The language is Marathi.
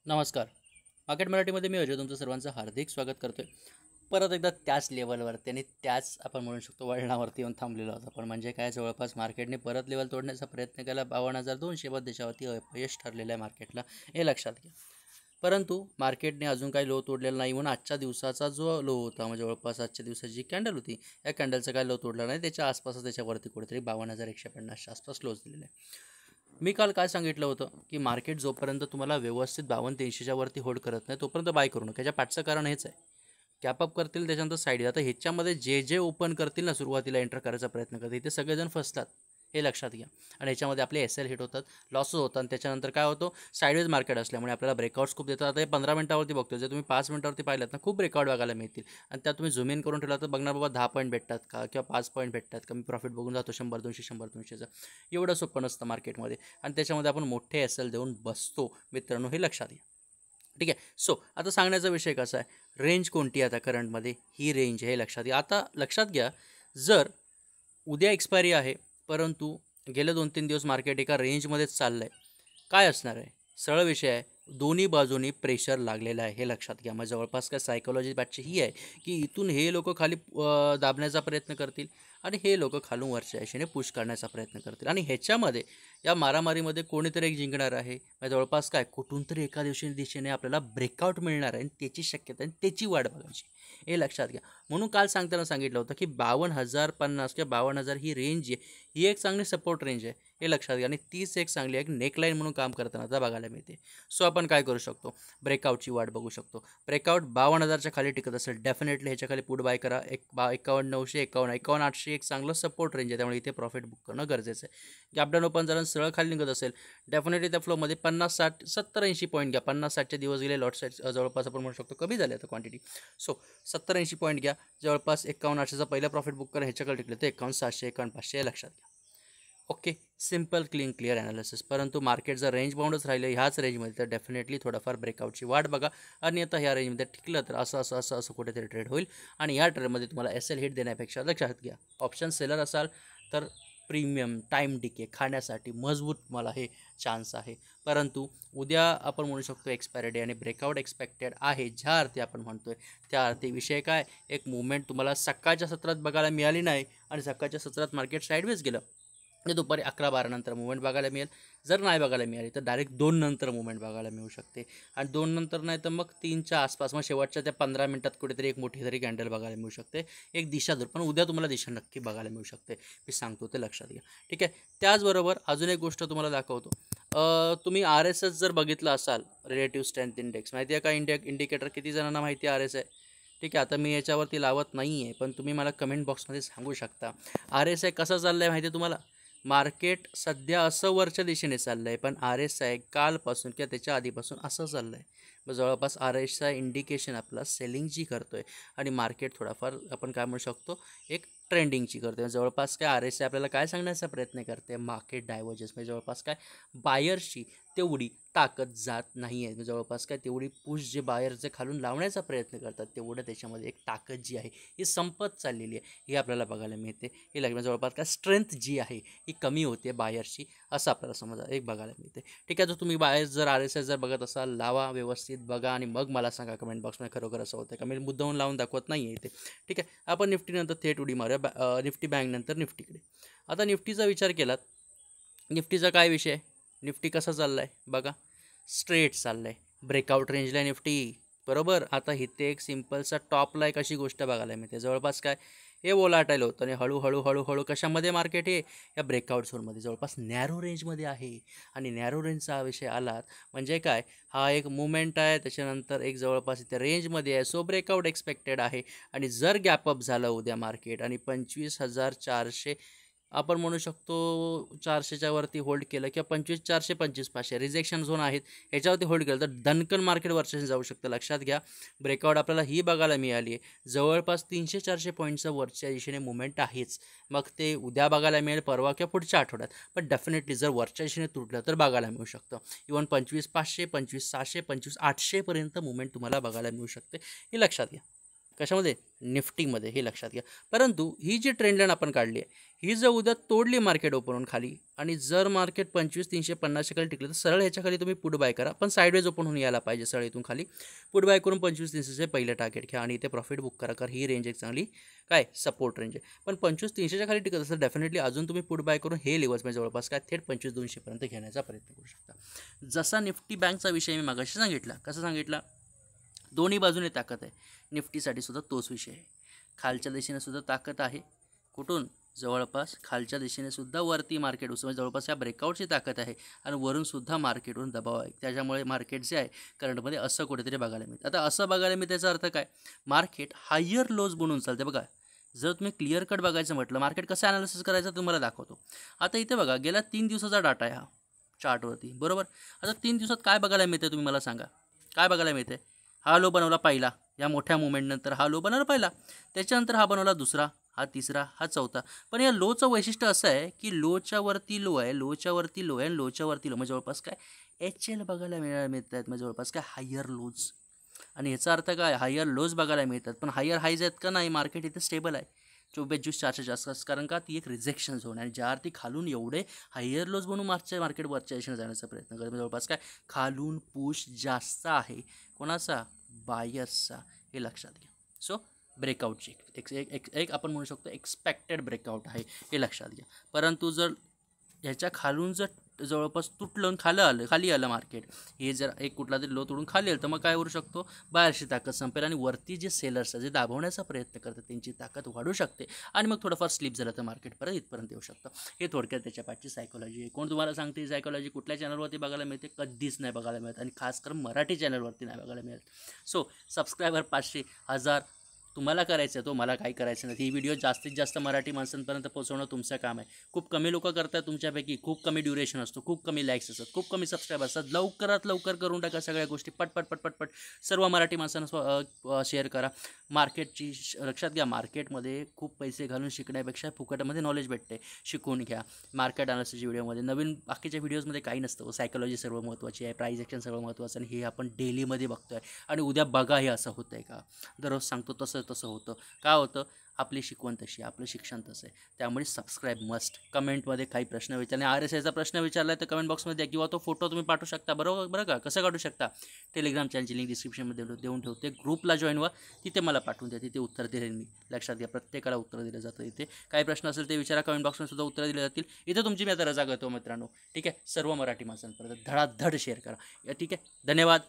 नमस्कार. मार्केट मराठीमध्ये मी अजय तुमचं सर्वांचं हार्दिक स्वागत करतोय. परत एकदा त्याच लेवलवरती आणि त्याच आपण म्हणू शकतो वळणावरती येऊन थांबलेलो आहोत आपण. म्हणजे काय जवळपास मार्केटने परत लेवल तोडण्याचा प्रयत्न केला. 52,200 वर देशावरती अपयश ठरलेलं आहे मार्केटला, हे लक्षात घ्या. परंतु मार्केटने अजून काही लो तोडलेला नाही म्हणून आजच्या दिवसाचा जो लो होता म्हणजे जवळपास आजच्या दिवसाची जी कॅन्डल होती या कॅन्डलचा काय लो तोडला नाही. त्याच्या आसपासच त्याच्यावरती कुठेतरी 52,150च्या आसपास क्लोज दिलेलं आहे. मी काल काय सांगितलं होतं की मार्केट जोपर्यंत तुम्हाला व्यवस्थित 52,300च्या वरती होल्ड करत नाही तोपर्यंत बाय करू नका. त्याच्या पाठचं कारण हेच आहे. कॅपअप करतील त्याच्यानंतर साईड आता ह्याच्यामध्ये जे जे ओपन करतील ना सुरुवातीला एंटर करायचा प्रयत्न करतील ते सगळेजण फसतात, हे लक्षात घ्या. आणि ह्याच्यामध्ये आपले एल हिट होतात, लॉसेस होतात आणि त्याच्यानंतर काय होतं साईडवेज मार्केट असल्यामुळे आपल्याला ब्रेकआउट्स खूप देतात. आता हे 15 मिनिटावरती बघतो, जर तुम्ही 5 मिनिटावरती पाहिलात ना खूप ब्रेकआउट बघायला मिळतील आणि त्यात तुम्ही झूम इन करून ठेवला तर बघणार बाबा 10 पॉईंट भेटतात का किंवा 5 पॉईंट भेटतात कमी प्रॉफिट बघून जातो 100-200 100-200चं. एवढं सोपं नसतं मार्केटमध्ये आणि त्याच्यामध्ये आपण मोठे एल देऊन बसतो मित्रांनो, हे लक्षात घ्या. ठीक आहे. सो आता सांगण्याचा विषय कसा आहे, रेंज कोणती आहे आता करंटमध्ये, ही रेंज आहे, हे लक्षात घ्या. आता लक्षात घ्या, जर उद्या एक्सपायरी आहे परंतु गेले 2-3 दिवस मार्केट एका रेंजमध्येच चाललं आहे, काय असणार आहे, सरळ विषय आहे, दोन्ही बाजूनी प्रेशर लागलेलं आहे, हे लक्षात घ्या. मग जवळपास काय सायकोलॉजी बॅटची ही आहे की इथून हे लोक खाली दाबण्याचा प्रयत्न करतील आणि हे लोक खालून वरच्या दिशेने पुश करण्याचा प्रयत्न करतील आणि ह्याच्यामध्ये या मारामारीमध्ये कोणीतरी एक जिंकणार आहे. जवळपास काय कुठून तरी एका दिशेने आपल्याला ब्रेकआउट मिळणार आहे आणि त्याची शक्यता आणि त्याची वाट बघायची, हे लक्षात घ्या. म्हणून काल सांगताना सांगितलं होतं की 52,050 किंवा 52,000 ही रेंज आहे, ही एक चांगली सपोर्ट रेंज आहे, हे लक्षात घ्या. आणि तीच एक चांगली एक नेकलाईन म्हणून काम करताना आता बघायला मिळते. सो आपण काय करू शकतो, ब्रेकआउटची वाट बघू शकतो. ब्रेकआउट 52,000च्या खाली टिकत असेल डेफिनेटली ह्याच्या खाली पुढे बाय करा. 51,900 51,800 एक चांगलं सपोर्ट रेंज आहे, त्यामुळे इथे प्रॉफिट बुक करणं गरजेचं आहे. गॅपडाऊन ओपन झालं सरळ खाली निघत असेल डेफिनेटली त्या फ्लोमध्ये 50 60 70 80 पॉईंट घ्या. 50-60चे दिवस गेले, लॉट साईड जवळपास आपण म्हणू शकतो कमी झाले आता क्वांटिटी. सो 70-80 पॉईंट घ्या. जवळपास 51,800चा पहिला प्रॉफिट बुक करा. ह्याच्याकडे टिकले तर 51,700 51,500 हे लक्षात घ्या. Okay, simple clear analysis. परंतु मार्केट जर रेंज बाउंडच राहिलं ह्याच रेंजमध्ये तर डेफिनेटली थोडाफार ब्रेकआउटची वाट बघा आणि आता ह्या रेंजमध्ये टिकलं तर असं कुठेतरी ट्रेड होईल आणि या ट्रेडमध्ये तुम्हाला एल हिट देण्यापेक्षा लक्षात घ्या, ऑप्शन सेलर असाल तर प्रीमियम टाईम डिके खाण्यासाठी मजबूत मला हे चान्स आहे. परंतु उद्या आपण म्हणू शकतो एक्सपायरी डे आणि ब्रेकआउट एक्सपेक्टेड आहे, ज्या अर्थी आपण म्हणतोय त्या अर्थी विषय काय, एक मुवमेंट तुम्हाला सकाळच्या सत्रात बघायला मिळाली नाही आणि सकाळच्या सत्रात मार्केट साईडवेज गेलं म्हणजे दुपारी 11-12 नंतर मुवमेंट बघायला मिळेल. जर नाही बघायला मिळाली तर डायरेक्ट 2 नंतर मुवमेंट बघायला मिळू शकते आणि 2 नंतर नाही तर मग 3च्या आसपास मग शेवटच्या त्या 15 मिनिटात कुठेतरी एक मोठी तरी कॅन्डल बघायला मिळू शकते, एक दिशा पण उद्या तुम्हाला दिशा नक्की बघायला मिळू शकते, मी सांगतो ते लक्षात घ्या. ठीक आहे. त्याचबरोबर अजून एक गोष्ट तुम्हाला दाखवतो. तुम्ही RSS जर बघितलं असाल, रिलेटिव्ह स्ट्रेंथ इंडेक्स माहिती आहे का, इंडिकेटर किती जणांना माहिती आहे RSI. ठीक आहे, आता मी याच्यावरती लावत नाही आहे पण तुम्ही मला कमेंट बॉक्समध्ये सांगू शकता RSI कसं चाललं आहे माहिती आहे तुम्हाला. मार्केट सध्या असं वरच्या दिशेने चाललं आहे पण RSI कालपासून किंवा त्याच्या आधीपासून असं चाललं आहे. मग जवळपास RSI इंडिकेशन आपला सेलिंगची करतो आहे आणि मार्केट थोडाफार आपण काय म्हणू शकतो एक ट्रेंडिंगची करतो आहे. जवळपास काय RSI आपल्याला काय सांगण्याचा प्रयत्न करते, मार्केट डायव्हर्जन्स म्हणजे जवळपास काय बायर्सची तेवढी ताकद जात नाही आहे. जवळपास काय तेवढी पुश जे बायर्स खालून लावण्याचा प्रयत्न करतात तेवढं त्याच्यामध्ये एक ताकद जी आहे ही संपत चाललेली आहे, हे आपल्याला बघायला मिळते. हे लागलं जवळपास काय स्ट्रेंथ जी आहे ही कमी होते बायर्सची, असं आपल्याला समजा एक बघायला मिळते. ठीक आहे, जर तुम्ही बायर्स जर RSI जर बघत असाल लावा, व्यवस्थित बघा आणि मग मला सांगा कमेंट बॉक्समध्ये खरोखर असं होतं का, मी मुद्दाहून लावून दाखवत नाही आहे इथे. ठीक आहे, आपण निफ्टीनंतर थेट उडी मारूया निफ्टी बँक नंतर निफ्टीकडे. आता निफ्टीचा विचार केलात, निफ्टीचा काय विषय आहे, निफ्टी कसा चालला आहे बघा, स्ट्रेट चाललं आहे, ब्रेकआउट रेंजला निफ्टी बरोबर. आता इथे एक सिम्पलचा टॉपला एक अशी गोष्ट बघायला मिळते, जवळपास काय हे वोलाटाईल होतं आणि हळूहळू कशामध्ये मार्केट हे या ब्रेकआउट झोनमध्ये जवळपास नॅरो रेंजमध्ये आहे. आणि नॅरो रेंजचा विषय आलात म्हणजे काय, हा एक मुवमेंट आहे, त्याच्यानंतर एक जवळपास इथे रेंजमध्ये आहे, सो ब्रेकआउट एक्सपेक्टेड आहे. आणि जर गॅपअप झालं उद्या मार्केट आणि 25,400 आपण म्हणू शकतो 400च्या वरती होल्ड केलं किंवा 25,400 25,500 रिजेक्शन झोन आहेत ह्याच्यावरती होल्ड केलं तर दणकन मार्केट वरच्या जाऊ शकतं. लक्षात घ्या, ब्रेकआउट आपल्याला ही बघायला मिळाली आहे, जवळपास 300-400 पॉईंटचं वरच्या दिशेने मुवमेंट आहेच. मग ते उद्या बघायला मिळेल, परवा किंवा पुढच्या आठवड्यात, पण डेफिनेटली जर वरच्या दिशेने तुटलं तर बघायला मिळू शकतं. इव्हन 25,500 25,600 25,800 पर्यंत मुवमेंट तुम्हाला बघायला मिळू शकते, हे लक्षात घ्या. कशामध्ये? निफ्टीमध्ये, हे लक्षात घ्या. परंतु ही जी ट्रेंड लाईन आपण काढली आहे, ही जर उद्या तोडली मार्केट ओपन होऊन खाली आणि जर मार्केट 25,350 खाली टिकलं तर सरळ ह्याच्या खाली तुम्ही पुट बाय करा, पण साईडवेज ओपन होऊन यायला पाहिजे. सरळ इथून खाली पुट बाय करून 25,300चे पहिले टार्गेट घ्या आणि इथे प्रॉफिट बुक करा, कारण ही रेंज एक चांगली काय सपोर्ट रेंज आहे. पण 25,300च्या खाली टिकत असेल डेफिनेटली अजून तुम्ही पुट बाय करून हे लेवल्स म्हणजे जवळपास काय थेट 25,200 घेण्याचा प्रयत्न करू शकता. जसा निफ्टी बँकचा विषय मी मागाशी सांगितला, कसं सांगितला? दोन्ही बाजूने ताकद आहे. निफ्टीसाठी सुद्धा तोच विषय आहे. खालच्या दिशेने सुद्धा ताकद आहे. कुठून? जवळपास खालच्या दिशेने सुद्धा वरती मार्केट म्हणजे जवळपास या ब्रेकआउटची ताकद आहे आणि वरून सुद्धा मार्केटवरून दबाव आहे. त्याच्यामुळे मार्केट जे आहे करंटमध्ये असं कुठेतरी बघायला मिळतं. आता असं बघायला मिळतं त्याचा अर्थ काय? मार्केट हायर लोज बनून चालते. बघा, जर तुम्ही क्लिअर कट बघायचं म्हटलं मार्केट कसं ॲनालिसिस करायचं तुम्हाला दाखवतो. आता इथे बघा, गेल्या 3 दिवसाचा डाटा आहे हा चार्टवरती, बरोबर. आता 3 दिवसात काय बघायला मिळते तुम्ही मला सांगा, काय बघायला मिळते? हा लो बनवला पहिला, या मोठ्या मुवमेंटनंतर हा लो बनवला पहिला, त्याच्यानंतर हा बनवला दुसरा, हा तिसरा, हा चौथा. पण या लोचं वैशिष्ट्य असं आहे की लोच्या वरती लो आहे, लोच्या वरती लो आहे आणि लोच्या वरती लो, म्हणजे जवळपास काय HL बघायला मिळत आहेत, म्हणजे जवळपास काय हायर लोज. आणि याचा अर्थ काय? हायर लोज बघायला मिळतात, पण हायर हाईज आहेत का? नाही. मार्केट इथे स्टेबल आहे 24,400 आसपास, कारण का ती एक रिजेक्शन झोन आहे. आणि ज्या अर्थी खालून एवढे हायर लोज बनून मार्केट वरच्या दिशेने जाण्याचा प्रयत्न करतो, जवळपास काय खालून पुश जास्त आहे. कोणाचा? बायर्सचा, हे लक्षात घ्या. सो ब्रेकआउटची एक आपण म्हणू शकतो एक्सपेक्टेड ब्रेकआउट आहे, हे लक्षात घ्या. परंतु जर ह्याच्या खालून जर जवळपास तुटलं खाली आलं मार्केट, हे जर एक कुठला तरी लो तोडून खाली आलं तर मग काय करू शकतो? बाहेरची ताकद संपेल आणि वरती जे सेलर्स जे दाबवण्याचा प्रयत्न करतात त्यांची ताकद वाढू शकते आणि मग थोडंफार स्लिप झालं तर मार्केट परत इथपर्यंत येऊ शकतं. हे थोडक्यात त्याच्या पाठची सायकोलॉजी आहे. कोण तुम्हाला सांगते सायकोलॉजी? कुठल्या चॅनलवरती बघायला मिळते? कधीच नाही बघायला मिळत, आणि खास करून मराठी चॅनलवरती नाही बघायला मिळत. सो सबस्क्रायबर 500, 1000 तुम्हाला करायचं आहे, तो मला काही करायचं नाही. ही व्हिडिओ जास्तीत जास्त मराठी माणसांपर्यंत पोहोचवणं तुमचं काम आहे. खूप कमी लोक करतात तुमच्यापैकी, खूप कमी ड्युरेशन असतो, खूप कमी लाईक्स असतात, खूप कमी सबस्क्राईब असतात. लवकरात लवकर करून टाका सगळ्या गोष्टी, पटपट सर्व मराठी माणसांना शेअर करा. मार्केटची लक्षात घ्या, मार्केटमध्ये खूप पैसे घालून शिकण्यापेक्षा फुकटमध्ये नॉलेज भेटते, शिकून घ्या. मार्केट अनालिसिसच्या व्हिडिओमध्ये नवीन बाकीच्या व्हिडिओजमध्ये काही नसतं. सायकोलॉजी सर्व महत्त्वाची आहे, प्राईज ॲक्शन सर्व महत्त्वाचं, आणि हे आपण डेलीमध्ये बघतो आहे. आणि उद्या बघा हे असं होतं आहे का? दररोज सांगतो तसं होतं. काय होतं? आपली शिकवण तशी आहे, आपलं शिक्षण तसं आहे. त्यामुळे सबस्क्राईब मस्ट. कमेंटमध्ये काही प्रश्न विचारणे, RSIचा प्रश्न विचारला आहे तर कमेंट बॉक्समध्ये द्या, किंवा तो फोटो तुम्ही पाठवू शकता. बरं का? कसं काढू शकता? टेलिग्राम चॅनलची लिंक डिस्क्रिप्शनमध्ये देऊन ठेवते. ग्रुपला जॉईन व्हा, तिथे मला पाठवून द्या, तिथे उत्तर दिले मी. लक्षात घ्या, प्रत्येकाला उत्तर दिलं जातं. इथे काही प्रश्न असेल ते विचारा, कमेंट बॉक्समध्ये सुद्धा उत्तर दिले जातील. इथे तुमची मी आता रजा करतो मित्रांनो. ठीक आहे, सर्व मराठी माणसांपर्यंत धडाधड शेअर करा. ठीक आहे, धन्यवाद.